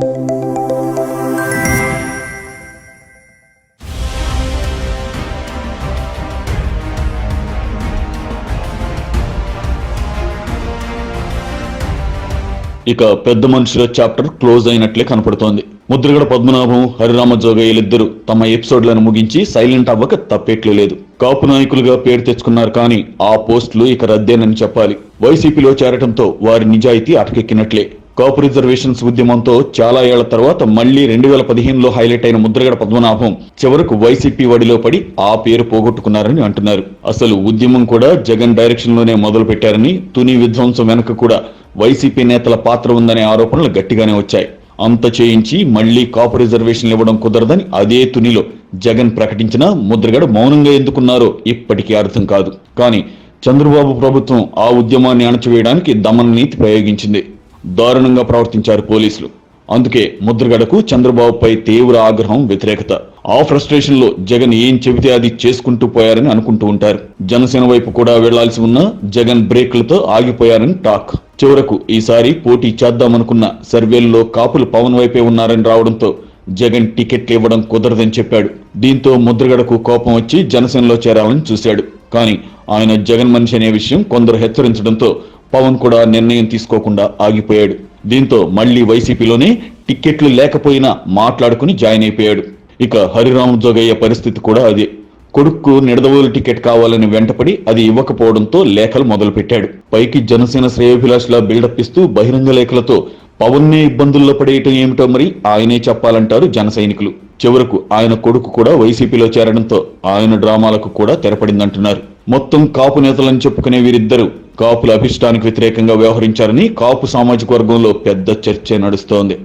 ఇక పెద్ద మనుషుల చాప్టర్ క్లోజ్ అయినట్లే కనపడుతోంది. ముద్రగడ పద్మనాభం, హరిరామ జోగయ్యలిద్దరూ తమ ఎపిసోడ్లను ముగించి సైలెంట్ అవ్వక తప్పేట్లు లేదు. కాపు నాయకులుగా పేరు తెచ్చుకున్నారు కానీ ఆ పోస్టులు ఇక రద్దేనని చెప్పాలి. వైసీపీలో చేరటంతో వారి నిజాయితీ అటకెక్కినట్లే. కాపు రిజర్వేషన్స్ ఉద్యమంతో చాలా ఏళ్ల తర్వాత మళ్లీ 2015లో హైలైట్ అయిన ముద్రగడ పద్మనాభం చివరకు వైసీపీ వడిలో పడి ఆ పేరు పోగొట్టుకున్నారని అంటున్నారు. అసలు ఉద్యమం కూడా జగన్ డైరెక్షన్ లోనే మొదలు పెట్టారని, తుని విధ్వంసం వెనుక కూడా వైసీపీ నేతల పాత్ర ఉందనే ఆరోపణలు గట్టిగానే వచ్చాయి. అంత చేయించి మళ్లీ కాపు రిజర్వేషన్లు ఇవ్వడం కుదరదని అదే తునిలో జగన్ ప్రకటించినా ముద్రగడ మౌనంగా ఎందుకున్నారో ఇప్పటికీ అర్థం కాదు. కానీ చంద్రబాబు ప్రభుత్వం ఆ ఉద్యమాన్ని అణచివేయడానికి దమన నీతి ప్రయోగించింది. దారుణంగా ప్రవర్తించారు పోలీసులు. అందుకే ముద్రగడకు చంద్రబాబుపై తీవ్ర ఆగ్రహం, వ్యతిరేకత. ఆ ఫ్రస్ట్రేషన్ లో జగన్ ఏం చెబితే అది చేసుకుంటూ పోయారని అనుకుంటూ ఉంటారు. జనసేన వైపు కూడా వెళ్లాల్సి ఉన్న జగన్ బ్రేక్లతో ఆగిపోయారని టాక్. చివరకు ఈసారి పోటీ చేద్దామనుకున్న సర్వేల్లో కాపులు పవన్ వైపే ఉన్నారని రావడంతో జగన్ టికెట్లు ఇవ్వడం కుదరదని చెప్పాడు. దీంతో ముద్రగడకు కోపం వచ్చి జనసేనలో చేరాలని చూశాడు. కానీ ఆయన జగన్ మనిషి అనే విషయం కొందరు హెచ్చరించడంతో పవన్ కూడా నిర్ణయం తీసుకోకుండా ఆగిపోయాడు. దీంతో మళ్లీ వైసీపీలోనే టిక్కెట్లు లేకపోయినా మాట్లాడుకుని జాయిన్ అయిపోయాడు. ఇక హరిరామ జోగయ్య పరిస్థితి కూడా అదే. కొడుక్కు నిడదవోలు టికెట్ కావాలని వెంటపడి అది ఇవ్వకపోవడంతో లేఖలు మొదలుపెట్టాడు. పైకి జనసేన శ్రేయోభిలాష్లా బిల్డప్ ఇస్తూ బహిరంగ లేఖలతో పవన్నే ఇబ్బందుల్లో పడేయటం ఏమిటో మరి ఆయనే చెప్పాలంటారు జన సైనికులు. చివరకు ఆయన కొడుకు కూడా వైసీపీలో చేరడంతో ఆయన డ్రామాలకు కూడా తెరపడిందంటున్నారు. మొత్తం కాపు నేతలని చెప్పుకునే వీరిద్దరూ కాపుల అభిష్టానికి వ్యతిరేకంగా వ్యవహరించారని కాపు సామాజిక వర్గంలో పెద్ద చర్చ నడుస్తోంది.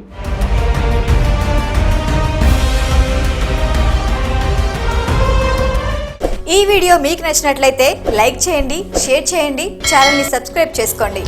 ఈ వీడియో మీకు నచ్చినట్లయితే లైక్ చేయండి, షేర్ చేయండి, ఛానల్ని సబ్స్క్రైబ్ చేసుకోండి.